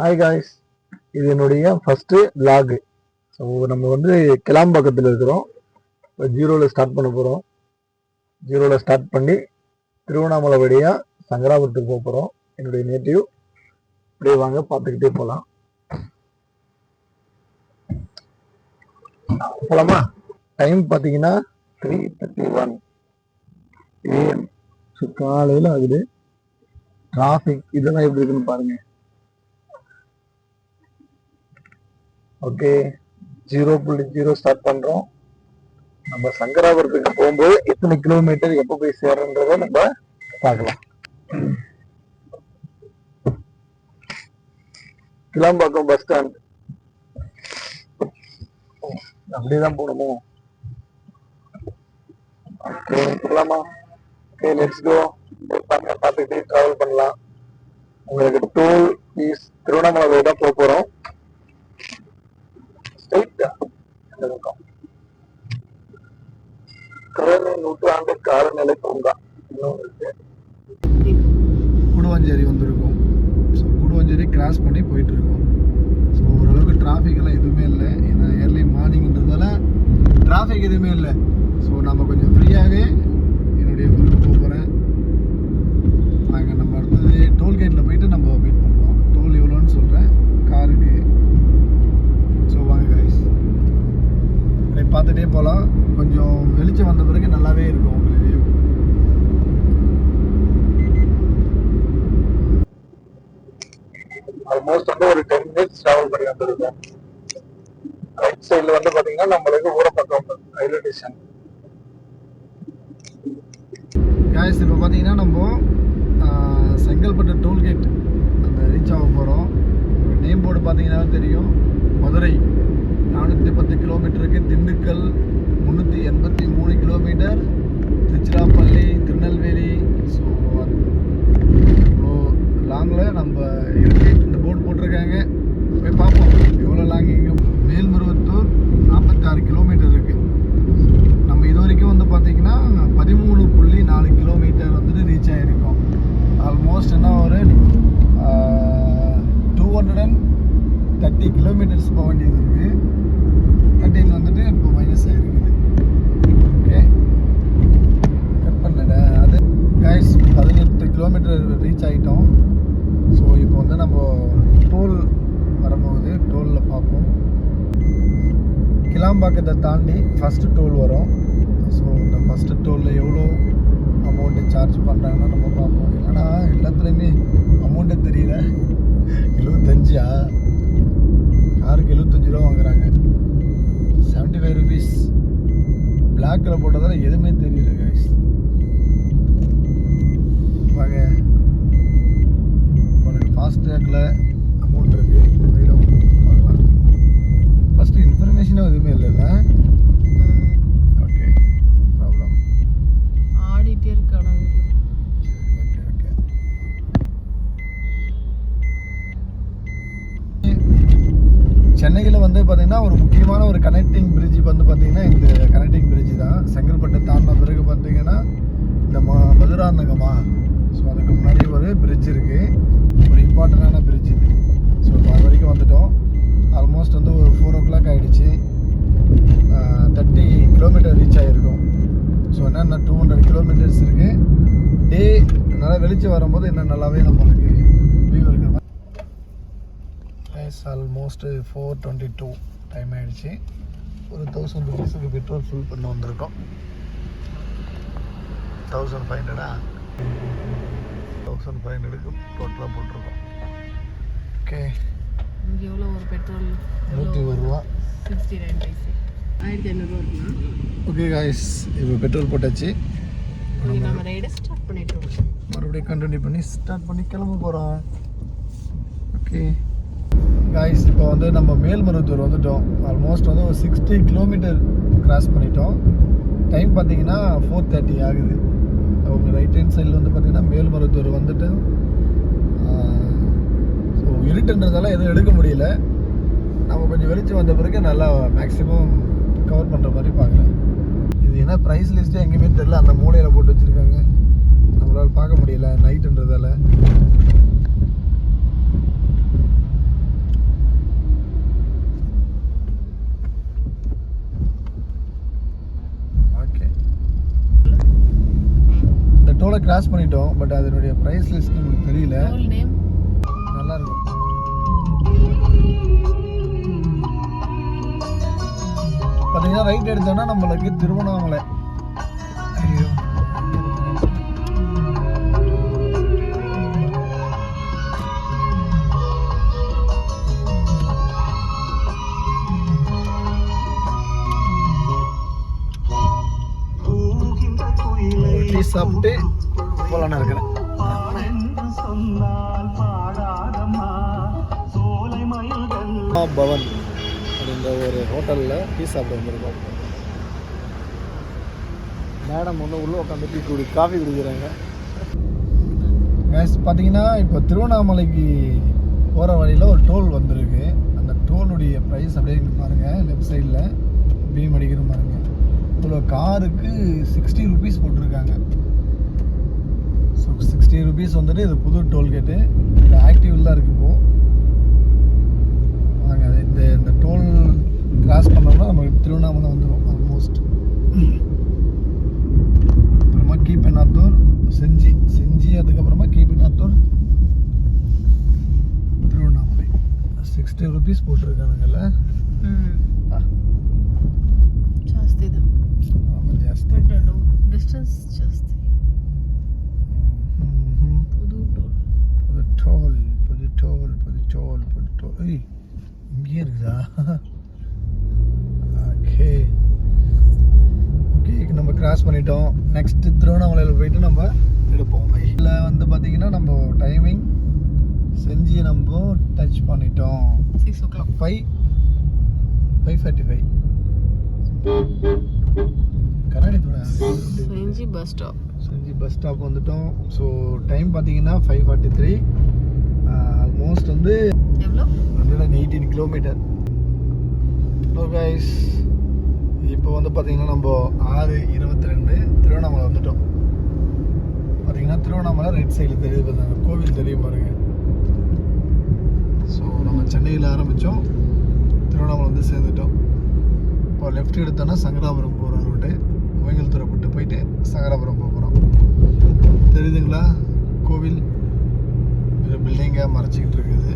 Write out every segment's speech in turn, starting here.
Hi guys, இது என்னுடைய first vlog. So நம்ம வந்து கிளாம்பாக்கத்தில் இருக்கிறோம். இப்போ ஜீரோவில் ஸ்டார்ட் பண்ண போகிறோம். ஜீரோவில் ஸ்டார்ட் பண்ணி திருவண்ணாமலை வழியாக சங்கராபுரத்துக்கு போக போகிறோம். என்னுடைய நேட்டிவ். அப்படியே வாங்க பார்த்துக்கிட்டே போகலாம். போகலாமா? டைம் பார்த்தீங்கன்னா 3:31 AM. ஸோ காலையில் ஆகுது. டிராஃபிக் இதெல்லாம் எப்படி இருக்குன்னு பாருங்கள். ஓகே, 0.0 ஸ்டார்ட் பண்றோம். நம்ம சங்கராபுரத்துக்கு போகும்போது எத்தனை கிலோமீட்டர் எப்போ போய் சேரன்றத நம்ம பார்க்கலாம். கிளாம்பாக்கம் பஸ் ஸ்டாண்ட் அப்படியேதான் போகணுமோ? ஓகே, போகலாமா? Okay, let's go. பார்த்துக்கிட்டே டிராவல் பண்ணலாம். உங்களுக்கு டோல் ஃபீஸ் திருவண்ணாமலை தான் போக போறோம். நூற்றாண்டு காலநிலை பூங்கா கூடுவாஞ்சேரி வந்திருக்கோம். ஸோ கூடுவாஞ்சேரி கிராஸ் பண்ணி போயிட்டு இருக்கோம். ஸோ ஓரளவுக்கு டிராஃபிக் எல்லாம் எதுவுமே இல்லை. ஏன்னா ஏர்லி மார்னிங்ன்றதால டிராஃபிக் எதுவுமே இல்லை. ஸோ நம்ம கொஞ்சம் ஃப்ரீயாகவே என்னுடைய ஊருக்கு போக போகிறேன். நாங்கள் நம்ம அடுத்தது டோல்கேட்டில் போயிட்டு நம்ம வெயிட் பண்ணுறோம். டோல் எவ்வளோன்னு சொல்கிறேன் காருக்கு. ஸோ வாங்க கைஸ், அப்படியே பார்த்துட்டே போகலாம். கொஞ்சம் வெளிச்சம் வந்த பிறகு நல்லாவே இருக்கும் உங்களுக்கு வியூ. ஆல்மோஸ்ட் வந்து ஒரு 10 minutes ட்ராவல் பண்ணி வந்துருக்கோம். ரைட் சைடில் வந்து பார்த்தீங்கன்னா நம்மளுக்கு ஊரப்பக்கம் ரயில்வே ஸ்டேஷன். கைஸ், இப்போ பார்த்தீங்கன்னா நம்ம செங்கல்பட்டு டோல்கேட் அந்த ரீச் ஆக போகிறோம். நேம் போர்டு பார்த்தீங்கன்னா தெரியும். மதுரை 410 கிலோமீட்டருக்கு, திண்டுக்கல் 383 கிலோமீட்டர், திருச்சிராப்பள்ளி, திருநெல்வேலி. ஸோ இவ்வளோ லாங்கில் நம்ம இருக்கு. இந்த போர்டு போட்டிருக்காங்க, போய் பார்ப்போம் எவ்வளோ லாங். இங்கே மேல்மருவத்தூர் 46 கிலோமீட்டர் இருக்குது. நம்ம இது வரைக்கும் வந்து பார்த்திங்கன்னா 13.4 கிலோமீட்டர் வந்துட்டு ரீச் ஆகிருக்கோம். ஆல்மோஸ்ட் என்ன ஒரு 230 கிலோமீட்டர்ஸ் போக வேண்டியது இருக்குது. 13 வந்துட்டு இப்போ மைனஸ் ஆகிருக்குது. ஓகே, கட் பண்ணல அது கைஸ். 18 கிலோமீட்டர் ரீச் ஆகிட்டோம். ஸோ இப்போ வந்து நம்ம டோல் வரப்போகுது. டோலில் பார்ப்போம். கிளாம்பாக்கத்தை தாண்டி ஃபஸ்ட்டு டோல் வரும். ஸோ இந்த ஃபஸ்ட்டு டோலில் எவ்வளோ அமௌண்ட்டு சார்ஜ் பண்ணுறாங்கன்னா நம்ம பார்ப்போம். இல்லைனா எல்லாத்துலேயுமே அமௌண்ட்டே தெரியல. 75 காருக்கு 75 ரூபா வாங்குறாங்க. 75 ருபீஸ். பிளாக்கில் போட்டதால எதுவுமே தெரியல கைஸ். வாங்க, உனக்கு ஃபாஸ்டேக்கில் அமௌண்ட் இருக்குது. போயிடும் பார்க்கலாம். ஃபஸ்ட்டு இன்ஃபர்மேஷனும் எதுவுமே இல்லைல்ல. ஓகே, ப்ராப்ளம் ஆடிட்டே இருக்கான. Okay okay. சென்னையில் வந்து பார்த்திங்கன்னா ஒரு முக்கியமான ஒரு கனெக்டிங் பிரிட்ஜ் வந்து பார்த்திங்கன்னா இந்த கனெக்டிங் பிரிட்ஜ் தான். செங்கல்பட்டு தாண்டின பிறகு பார்த்திங்கன்னா இந்த மதுராந்தகமா. ஸோ அதுக்கு முன்னாடி ஒரு பிரிட்ஜ் இருக்குது. ஒரு இம்பார்ட்டண்டான பிரிட்ஜ் இது. ஸோ அது வரைக்கும் வந்துட்டோம். ஆல்மோஸ்ட் வந்து ஒரு 4 o'clock ஆகிடுச்சு. 30 கிலோமீட்டர் ரீச் ஆகிருக்கும். ஸோ என்னென்ன 200 கிலோமீட்டர்ஸ் இருக்குது. டே நல்லா வெளிச்சம் வரும்போது இன்னும் நல்லாவே நம்மளுக்கு வியூ இருக்கிற மாதிரி. ஆல்மோஸ்ட் 4:22 டைம் ஆகிடுச்சு. ஒரு 1000 ருபீஸுக்கு பெட்ரோல் ஃபுல் பண்ண வந்திருக்கோம். 1500 1500க்கு டோட்டலாக போட்டிருக்கோம். ஓகே, இங்கே எவ்வளோ ஒரு பெட்ரோல்? 101 ரூபா 69 பைசா. 1500 ரூபா. ஓகே காய்ஸ், இப்போ பெட்ரோல் போட்டாச்சு. நம்ம ரைடை ஸ்டார்ட் பண்ணிட்டோம். மறுபடியும் கண்டினியூ பண்ணி ஸ்டார்ட் பண்ணி கிளம்ப போகிறோம். ஓகே காய்ஸ், இப்போ வந்து நம்ம மேல்மருவத்தூர் வந்துட்டோம். ஆல்மோஸ்ட் வந்து ஒரு 60 கிலோமீட்டர் கிராஸ் பண்ணிட்டோம். டைம் பார்த்தீங்கன்னா 4:30 ஆகுது. அவங்க ரைட் ஹேண்ட் சைடில் வந்து பார்த்திங்கன்னா மேல்மருவத்தூர் வந்துட்டு ஸோ இருட்டுன்றதால எதுவும் எடுக்க முடியல. நம்ம கொஞ்சம் வெளிச்சம் வந்த பிறகு நல்லா மேக்ஸிமம் கவர் பண்ணுற மாதிரி பார்க்கலாம். இது என்ன ப்ரைஸ் லிஸ்ட்டே எங்கேயுமே தெரில. அந்த மூலையில் போட்டு வச்சுருக்காங்க, நம்மளால் பார்க்க முடியல நைட்டுன்றதால. கிராஸ் பண்ணிட்டோம். பட் அதனுடைய ப்ரைஸ் லிஸ்ட் உங்களுக்கு தெரியல. டோல் நேம் நல்லா இருக்கும். பார்த்தீங்கன்னா ரைட் எடுத்தோன்னா நம்மளுக்கு திருவண்ணாமலை. ஐயோ டீ சாப்பிட்டு போகலான்னு இருக்கிறேன். பவன் அப்படின்ற ஒரு ஹோட்டலில் டீ சாப்பிட வந்திருக்கோம். மேடம் ஒன்று உள்ளே உட்காந்து காஃபி குடிக்கிறாங்க. பார்த்தீங்கன்னா இப்போ திருவண்ணாமலைக்கு போகிற வழியில் ஒரு டோல் வந்திருக்கு. அந்த டோலுடைய ப்ரைஸ் அப்படியே பாருங்கள், லெஃப்ட் சைடில் பீம் அடிக்கிற பாருங்க. இவ்வளோ காருக்கு 60 ருபீஸ் போட்டிருக்காங்க. ஸோ 60 ருபீஸ் வந்துட்டு இது புது டோல்கேட்டு. இது ஆக்டிவில் தான் இருக்குது இப்போது. வாங்க இந்த டோல் கிராஸ் பண்ணோம்னா நமக்கு திருவண்ணாமலை வந்துடும் ஆல்மோஸ்ட். அப்புறமா கீபெண்ணாத்தூர், செஞ்சி அதுக்கப்புறமா கீபெண்ணாத்தூர், திருவண்ணாமலை. 60 ருபீஸ் போட்டிருக்கானுங்கல்ல. ಜಾಸ್ತಿ ಇದೆ. ಜಾಸ್ತಿ ಡಿಸ್ಟೆನ್ಸ್ ಜಾಸ್ತಿ. புது டோல். ஏய் இங்கே இருக்குதா? ஓகே நம்ம கிராஸ் பண்ணிட்டோம். நெக்ஸ்ட் திருவண்ணாமலையில் போயிட்டு நம்ம எடுப்போம். இதில் வந்து பார்த்தீங்கன்னா நம்ம டைமிங் செஞ்சு நம்ம டச் பண்ணிட்டோம். 6 o'clock. 5:45 கர்நாடகத்தோட செஞ்சி பஸ் ஸ்டாப் வந்துட்டோம். ஸோ டைம் பார்த்தீங்கன்னா 5:43. ஆல்மோஸ்ட் வந்து எவ்வளோ 118 கிலோமீட்டர். ஹலோ கைஸ், இப்போ வந்து பார்த்தீங்கன்னா நம்ம 6:22 திருவண்ணாமலை வந்துட்டோம். பார்த்தீங்கன்னா திருவண்ணாமலை ரைட் சைடில் தெரியுது பாருங்க, கோவில் தெரியும் பாருங்க. ஸோ நம்ம சென்னையில் ஆரம்பித்தோம், திருவண்ணாமலை வந்து சேர்ந்துட்டோம். இப்போ லெஃப்ட் எடுத்தோன்னா சங்கராபுரம் போகிற ரோட்டு, கோயம்புத்தூரை விட்டு போயிட்டு சங்கராபுரம் போகிறோம். தெரியுதுங்களா கோவில்? பில்டிங்காக மறைச்சிக்கிட்டு இருக்குது.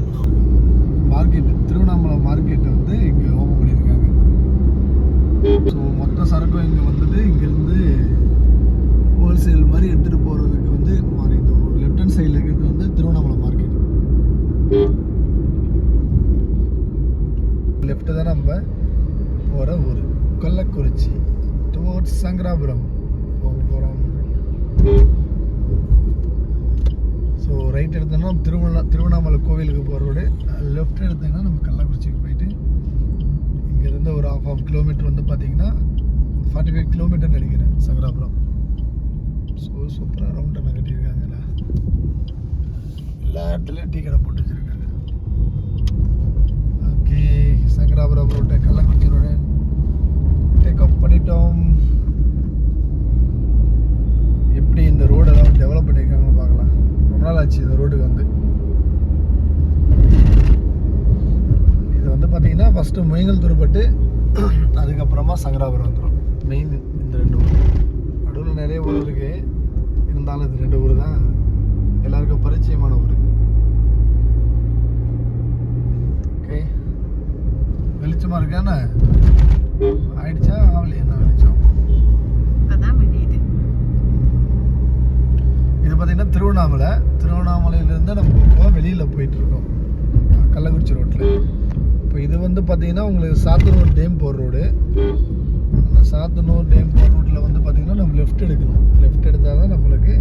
மார்க்கெட், திருவண்ணாமலை மார்க்கெட்டை வந்து இங்கே ஓப்பன் பண்ணியிருக்காங்க. ஸோ மொத்த சரக்கும் இங்கே வந்துட்டு இங்கேருந்து ஹோல்சேல் மாதிரி எடுத்துகிட்டு போகிறதுக்கு வந்து மாறி இந்த லெஃப்ட் ஹேண்ட் சைடில் இருக்கிறது வந்து திருவண்ணாமலை மார்க்கெட். லெஃப்ட்டு தான் நம்ம போகிற ஊர் கள்ளக்குறிச்சி டுவோர்ட்ஸ் சங்கராபுரம் போக போகிறோம். ஸோ ரைட் எடுத்தோன்னா திருவண்ணாமலை கோவிலுக்கு போகிற ரோடு, லெஃப்ட் எடுத்தோன்னா நம்ம கள்ளக்குறிச்சிக்கு போயிட்டு இங்கேருந்து ஒரு ½ கிலோமீட்டர் வந்து பார்த்தீங்கன்னா 45 கிலோமீட்டர் நினைக்கிறேன் சங்கராபுரம். ஸோ சூப்பராக ரவுண்ட் டன்னை கட்டியிருக்காங்கல்ல, எல்லா இடத்துலையும் டீ கடை போட்டு வச்சுருக்காங்க. ஓகே, சங்கராபுரம் ரோட்டை கள்ளக்குறிச்சி ரோடு டேக்அப் பண்ணிட்டோம். எப்படி இந்த ரோடெல்லாம் டெவலப் பண்ணியிருக்காங்கன்னு பார்க்கலாம். ரொம்ப நாள் ஆச்சு இந்த ரோடுக்கு வந்து. இது வந்து பார்த்தீங்கன்னா ஃபஸ்ட்டு முயங்கல்தூர்பட்டு, அதுக்கப்புறமா சங்கராபுரம் வந்துடும். மெயின் இந்த 2 ஊர், நடுவில் நிறைய ஊர் இருக்குது, இருந்தாலும் இந்த 2 ஊர் தான் எல்லாருக்கும் பரிச்சயமான ஊர். ஓகே, வெளிச்சமாக இருக்கானே ஆயிடுச்சா? ஆகலை, என்ன வெளிச்சம்? இப்போதான் விடியுது. இது பார்த்தீங்கன்னா திருவண்ணாமலையிலேருந்து நம்ம இப்போ வெளியில் போயிட்டுருக்கோம் கள்ளக்குறிச்சி ரோட்டில். இப்போ இது வந்து பார்த்தீங்கன்னா உங்களுக்கு சாத்தனூர் டேம் போகிற ரோடு. அந்த சாத்தனூர் டேம் போகிற ரோட்டில் வந்து பார்த்தீங்கன்னா நம்ம லெஃப்ட் எடுக்கணும். லெஃப்ட் எடுத்தால் தான் நம்மளுக்கு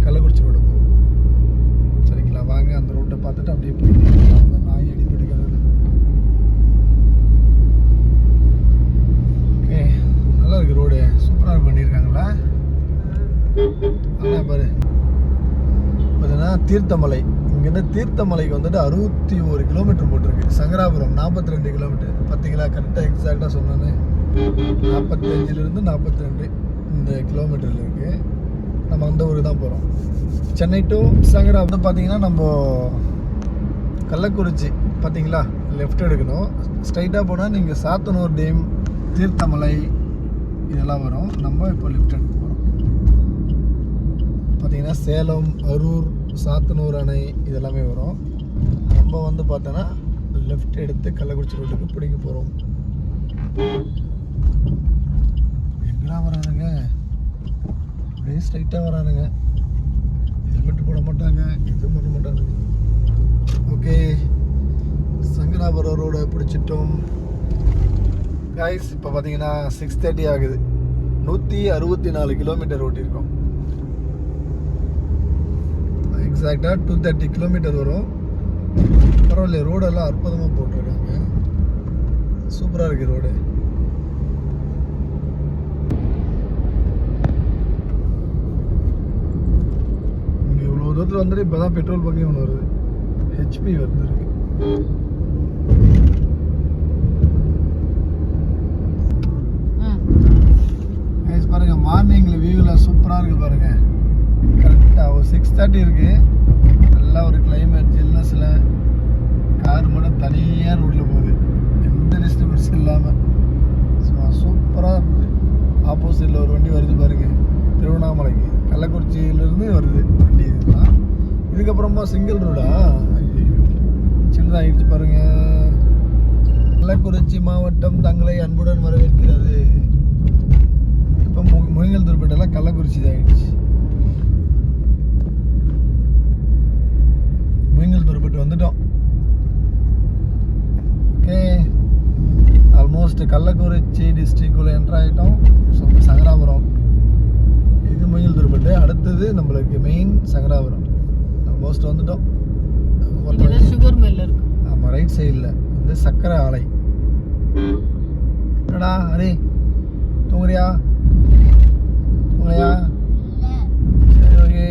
கள்ளக்குறிச்சி ரோடு போகும். சரிங்களா, வாங்க அந்த ரோட்டை பார்த்துட்டு அப்படியே போயிட்டு அந்த நாய் அடிப்படைக்கிறது. ஓகே, நல்லா இருக்குது ரோடு, சூப்பராக பண்ணியிருக்காங்களா? ஆனால் பாரு பார்த்தீங்கன்னா தீர்த்தமலை, இங்கேருந்து தீர்த்தமலைக்கு வந்துட்டு 61 கிலோமீட்டர் போட்டிருக்கு. சங்கராபுரம் 42 கிலோமீட்டர். பார்த்தீங்களா, கரெக்டாக எக்ஸாக்டாக சொன்னேன்னு 45லேருந்து 42 இந்த கிலோமீட்டரில் இருக்குது. நம்ம அந்த ஊருக்கு தான் போகிறோம். சென்னை டு சங்கராபுரம் பார்த்தீங்கன்னா நம்ம கள்ளக்குறிச்சி பார்த்தீங்களா, லெஃப்ட் எடுக்கணும். ஸ்ட்ரைட்டாக போனால் நீங்கள் சாத்தனூர் டேம், தீர்த்தமலை இதெல்லாம் வரும். நம்ம இப்போ லெஃப்ட் எடுக்க போகிறோம். பார்த்தீங்கன்னா சேலம், அரூர், சாத்தனூர் அணை இதெல்லாமே வரும். நம்ம வந்து பார்த்தோன்னா லெஃப்ட் எடுத்து கள்ளக்குறிச்சி ரோட்டுக்கு பிடிக்க போகிறோம். எங்கடா வரானுங்க? அப்படியே ஸ்ட்ரைட்டாக வரானுங்க. ஹெல்மெட் போட மாட்டாங்க, எதுவும் பண்ண மாட்டாங்க. ஓகே, சங்கராபுரம் ரோடை பிடிச்சிட்டோம் கைஸ். இப்போ பார்த்தீங்கன்னா 6:30 ஆகுது. 164 கிலோமீட்டர் ஓட்டியிருக்கோம். எக்ஸாக்டாக 230 கிலோமீட்டர் வரும். பரவாயில்ல, ரோடெல்லாம் அற்புதமாக போட்டிருக்காங்க. சூப்பராக இருக்குது ரோடு. இங்கே இவ்வளோ தூரத்தில் வந்துட்டு இப்போ தான் பெட்ரோல் பங்கு ஒன்று வருது. ஹெச்பி வந்துருக்கு. பாருங்க, மார்னிங்கில் வியூவில் சூப்பராக இருக்குது பாருங்க. கரெக்டாக ஒரு 6:30 இருக்கு. நல்லா ஒரு கிளைமேட் ஜில்னஸில் கார் மட்டும் தனியாக ரோட்டில் போகுது, எந்த டிஸ்டர்பன்ஸ் இல்லாமல். சூப்பராக இருக்குது. ஆப்போசிட்டில் ஒரு வண்டி வருது பாருங்க, திருவண்ணாமலைக்கு கள்ளக்குறிச்சியிலேருந்து வருது வண்டி. இதுதான் இதுக்கப்புறமா சிங்கிள் ரோடா? சின்னதாகிடுச்சு பாருங்க. கள்ளக்குறிச்சி மாவட்டம் தங்களை அன்புடன் வரவேற்கிறது. இப்போ முயங்கல் துருப்பேட்டெல்லாம் கள்ளக்குறிச்சி தான் ஆகிடுச்சு. முயங்கல் துருப்பேட்டு வந்துட்டோம். ஓகே, ஆல்மோஸ்ட் கள்ளக்குறிச்சி டிஸ்ட்ரிக்குள்ளே என்ட்ரு ஆகிட்டோம். ஸோ சங்கராபுரம் இது முயங்கல் துருப்பேட்டு. அடுத்தது நம்மளுக்கு மெயின் சங்கராபுரம். ஆல்மோஸ்ட் வந்துட்டோம். சுகர் மில் இருக்கு. ஆமாம், ரைட் சைடில் வந்து சக்கரை ஆலை. என்னடா அடே, தூங்குறியா? தூங்கலையா? சரி, ஓகே.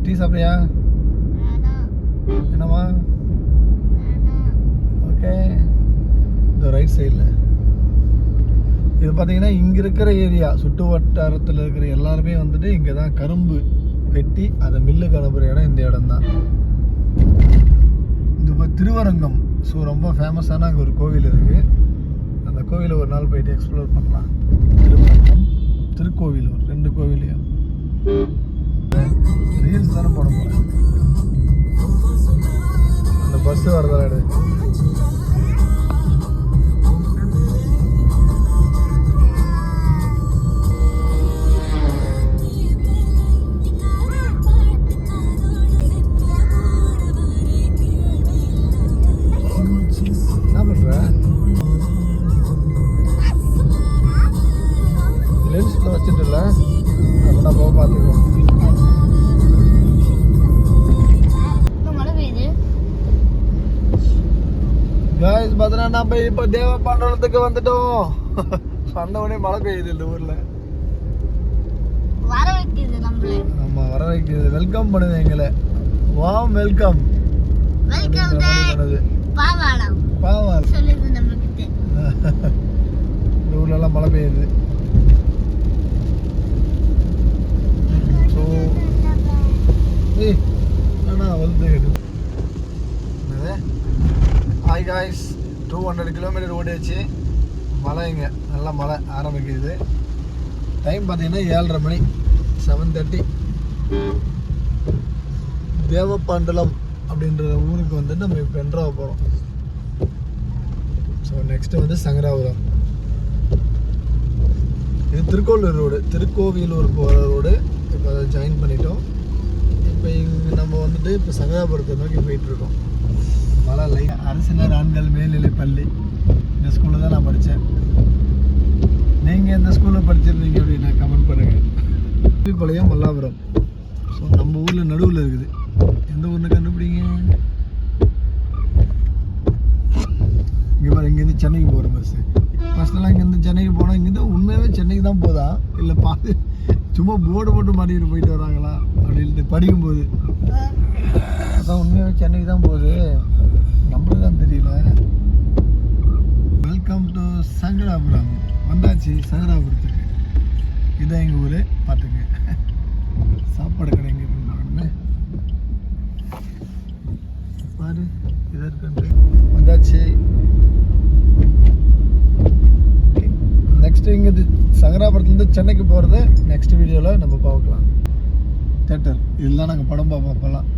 டீ சாப்பிட்றியா? என்னம்மா? ஓகே. இந்த ரைட் சைடில் இது பார்த்தீங்கன்னா இங்கே இருக்கிற ஏரியா சுற்று வட்டாரத்தில் இருக்கிற எல்லாருமே வந்துட்டு இங்கே தான் கரும்பு வெட்டி அதை மில்லுக்கு அனுப்புகிற இடம் இந்த இடம் தான். இந்த திருவரங்கம் ஸோ ரொம்ப ஃபேமஸான அங்கே ஒரு கோவில் இருக்குது. அந்த கோவிலை ஒரு நாள் போயிட்டு எக்ஸ்ப்ளோர் பண்ணலாம். திருவரங்கம், திருக்கோவிலூர், 2 கோவிலையும் ரீல்ஸ் தானே போட போகிறேன். அந்த பஸ்ஸு வரதா எடு. என்ன பண்ணுற? லென்ஸில் வச்சுட்டுல அப்படின்னா போக பார்த்துக்கோ. மழை பெய்யுது. காய்ஸ் பார்த்தீங்கன்னா நம்ம இப்போ தேவபாண்டவத்துக்கு வந்துட்டோம். சொன்னவனே மழை பெய்யுது இந்த ஊரில். வர வைக்குது நம்மள. ஆமாம், வர வைக்கிறது. வெல்கம் பண்ணுது எங்களை. வாம் வெல்கம். வெல்கம் பண்ணுது பாவாடம். பாவால் சொல்லுது நம்ம கிட்ட. இந்த ஊர்லலாம் மழை பெய்யுது. ஸோ வந்து என்னது? ஹாய் காய்ஸ், 200 கிலோமீட்டர் ஓடியாச்சு. மழைங்க, நல்லா மழை ஆரம்பிக்குது. டைம் பார்த்தீங்கன்னா 7:30 மணி, 7:30. தேவபாண்டலம் அப்படின்ற ஊருக்கு வந்துட்டு நம்ம இப்போ என்ட்ரு ஆக போகிறோம். ஸோ நெக்ஸ்ட்டு வந்து சங்கராபுரம். இது திருக்கோவிலூர் ரோடு, திருக்கோவிலூர் போகிற ரோடு. இப்போ அதை ஜாயின் பண்ணிட்டோம். இப்போ இங்கே நம்ம வந்துட்டு இப்போ சங்கராபுரத்தை நோக்கி போயிட்டுருக்கோம். மழை லைட். அரசினர் ஆண்கள் மேல்நிலை பள்ளி, இந்த ஸ்கூலில் தான் நான் படித்தேன். நீங்கள் எந்த ஸ்கூலில் படிச்சிருந்தீங்க அப்படின்னா கமெண்ட் பண்ணுங்கள். பாளையம், மல்லாபுரம். ஸோ நம்ம ஊரில் நடுவில் இருக்குது. எந்த ஊரில் கண்டுபிடிங்க. இங்கே பாரு, இங்கேருந்து சென்னைக்கு போகிற பஸ்ஸு. ஃபஸ்ட்டெல்லாம் இங்கேருந்து சென்னைக்கு போனால் இங்கேருந்து உண்மையாகவே சென்னைக்கு தான் போதா இல்லை பார்த்து சும்மா போர்டு போட்டு மாட்டிக்கிட்டு போயிட்டு வராங்களா அப்படின்ட்டு படிக்கும்போது அதான் உண்மையாகவே சென்னைக்கு தான் போகுது. நம்மளுக்கு தான் தெரியல. Welcome to Sankarapuram. வந்தாச்சு சங்கராபுரத்துக்கு. இதுதான் எங்கள் ஊர். பார்த்துங்க, சாப்பாடு கடை எங்கே இருக்குன்னு பாரு. இதாக இருக்கு. வந்தாச்சு. நெக்ஸ்ட்டு இங்கே சங்கராபுரத்துலேருந்து சென்னைக்கு போகிறத நெக்ஸ்ட் வீடியோவில் நம்ம பார்க்கலாம். தேட்டர். இதெல்லாம் நாங்கள் படம் பார்ப்போம் அப்போல்லாம்.